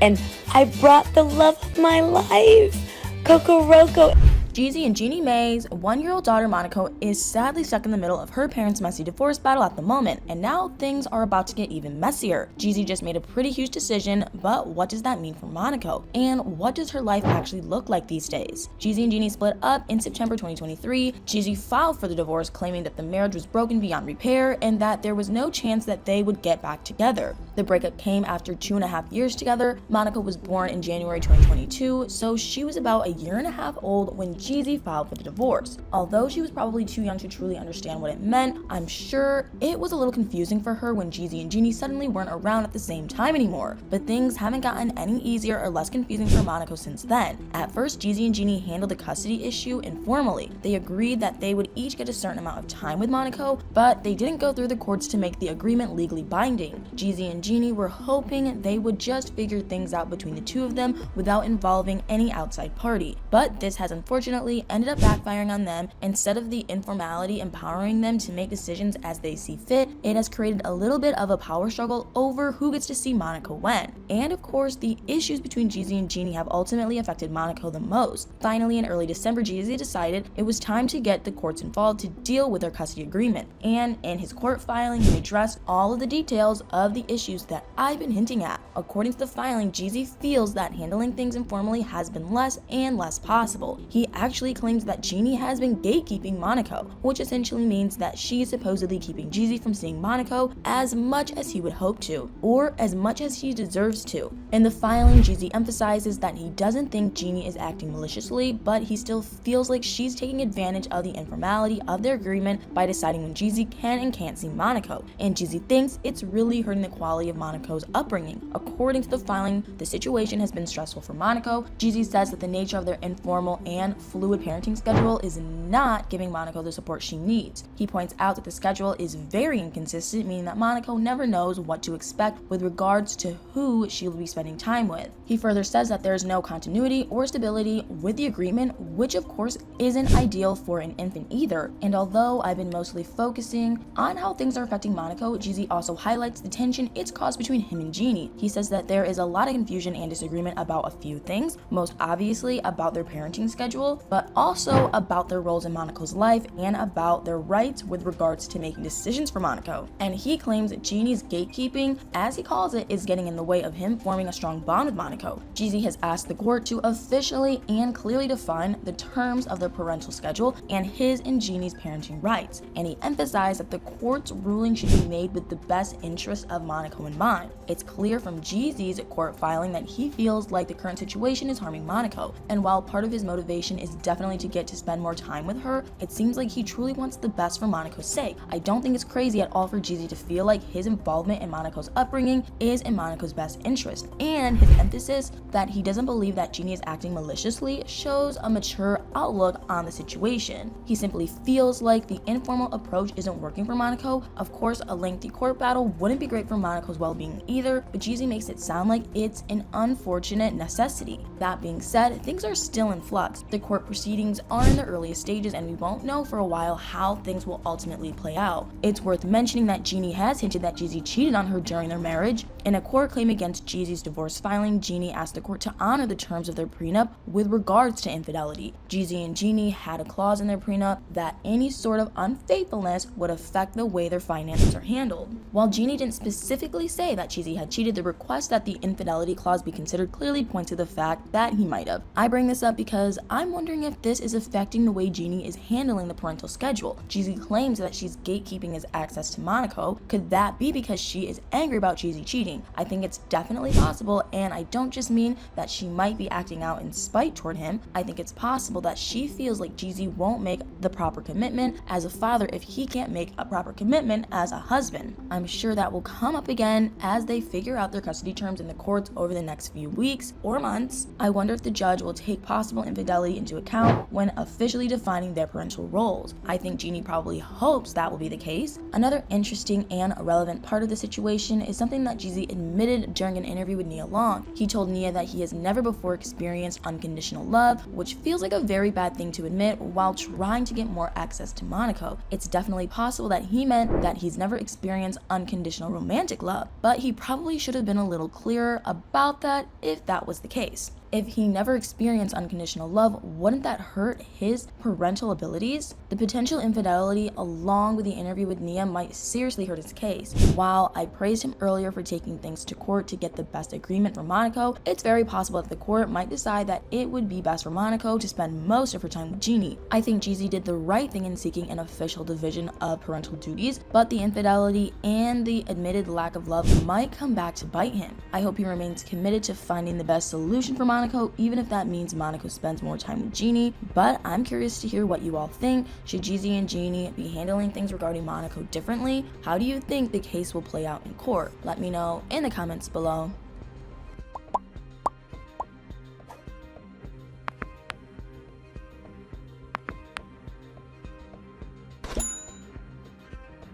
and I brought the love of my life, Kokoroko. Jeezy and Jeannie Mai's 1-year-old daughter Monaco is sadly stuck in the middle of her parents' messy divorce battle at the moment, and now things are about to get even messier. Jeezy just made a pretty huge decision, but what does that mean for Monaco? And what does her life actually look like these days? Jeezy and Jeannie split up in September 2023. Jeezy filed for the divorce, claiming that the marriage was broken beyond repair and that there was no chance that they would get back together. The breakup came after 2.5 years together. Monaco was born in January 2022, so she was about a year and a half old when Jeezy filed for the divorce. Although she was probably too young to truly understand what it meant, I'm sure it was a little confusing for her when Jeezy and Jeannie suddenly weren't around at the same time anymore. But things haven't gotten any easier or less confusing for Monaco since then. At first, Jeezy and Jeannie handled the custody issue informally. They agreed that they would each get a certain amount of time with Monaco, but they didn't go through the courts to make the agreement legally binding. Jeezy and Jeannie were hoping they would just figure things out between the two of them without involving any outside party. But this has unfortunately ended up backfiring on them. Instead of the informality empowering them to make decisions as they see fit, it has created a little bit of a power struggle over who gets to see Monaco when. And of course, the issues between Jeezy and Jeannie have ultimately affected Monaco the most. Finally, in early December, Jeezy decided it was time to get the courts involved to deal with their custody agreement. And in his court filing, he addressed all of the details of the issues that I've been hinting at. According to the filing, Jeezy feels that handling things informally has been less and less possible. He actually claims that Jeannie has been gatekeeping Monaco, which essentially means that she is supposedly keeping Jeezy from seeing Monaco as much as he would hope to, or as much as he deserves to. In the filing, Jeezy emphasizes that he doesn't think Jeannie is acting maliciously, but he still feels like she's taking advantage of the informality of their agreement by deciding when Jeezy can and can't see Monaco, and Jeezy thinks it's really hurting the quality of Monaco's upbringing. According to the filing, the situation has been stressful for Monaco. Jeezy says that the nature of their informal and fluid parenting schedule is not giving Monaco the support she needs. He points out that the schedule is very inconsistent, meaning that Monaco never knows what to expect with regards to who she will be spending time with. He further says that there is no continuity or stability with the agreement, which of course isn't ideal for an infant either. And although I've been mostly focusing on how things are affecting Monaco, Jeezy also highlights the tension it's caused between him and Jeannie. He says that there is a lot of confusion and disagreement about a few things, most obviously about their parenting schedule, but also about their roles in Monaco's life and about their rights with regards to making decisions for Monaco. And he claims that Jeannie's gatekeeping, as he calls it, is getting in the way of him forming a strong bond with Monaco. Jeezy has asked the court to officially and clearly define the terms of their parental schedule and his and Jeannie's parenting rights, and he emphasized that the court's ruling should be made with the best interest of Monaco in mind. It's clear from Jeezy's court filing that he feels like the current situation is harming Monaco, and while part of his motivation is definitely to get to spend more time with her, it seems like he truly wants the best for Monaco's sake. I don't think it's crazy at all for Jeezy to feel like his involvement in Monaco's upbringing is in Monaco's best interest, and his emphasis that he doesn't believe that Jeannie is acting maliciously shows a mature outlook on the situation. He simply feels like the informal approach isn't working for Monaco. Of course, a lengthy court battle wouldn't be great for Monaco's well-being either, but Jeezy makes it sound like it's an unfortunate necessity. That being said, things are still in flux. The court proceedings are in the earliest stages, and we won't know for a while how things will ultimately play out. It's worth mentioning that Jeannie has hinted that Jeezy cheated on her during their marriage. In a court claim against Jeezy's divorce filing, Jeannie asked the court to honor the terms of their prenup with regards to infidelity. Jeezy and Jeannie had a clause in their prenup that any sort of unfaithfulness would affect the way their finances are handled. While Jeannie didn't specifically say that Jeezy had cheated, the request that the infidelity clause be considered clearly points to the fact that he might have. I bring this up because I'm wondering if this is affecting the way Jeannie is handling the parental schedule. Jeezy claims that she's gatekeeping his access to Monaco. Could that be because she is angry about Jeezy cheating? I think it's definitely possible, and I don't just mean that she might be acting out in spite toward him. I think it's possible that she feels like Jeezy won't make the proper commitment as a father if he can't make a proper commitment as a husband. I'm sure that will come up again as they figure out their custody terms in the courts over the next few weeks or months. I wonder if the judge will take possible infidelity into account when officially defining their parental roles. I think Jeannie probably hopes that will be the case. Another interesting and relevant part of the situation is something that Jeezy Jeezy admitted during an interview with Nia Long. He told Nia that he has never before experienced unconditional love, which feels like a very bad thing to admit while trying to get more access to Monaco. It's definitely possible that he meant that he's never experienced unconditional romantic love, but he probably should have been a little clearer about that if that was the case. If he never experienced unconditional love, wouldn't that hurt his parental abilities? The potential infidelity along with the interview with Nia might seriously hurt his case. While I praised him earlier for taking things to court to get the best agreement for Monaco, it's very possible that the court might decide that it would be best for Monaco to spend most of her time with Jeannie. I think Jeezy did the right thing in seeking an official division of parental duties, but the infidelity and the admitted lack of love might come back to bite him. I hope he remains committed to finding the best solution for Monaco, even if that means Monaco spends more time with Jeannie. But I'm curious to hear what you all think. Should Jeezy and Jeannie be handling things regarding Monaco differently? How do you think the case will play out in court? Let me know in the comments below.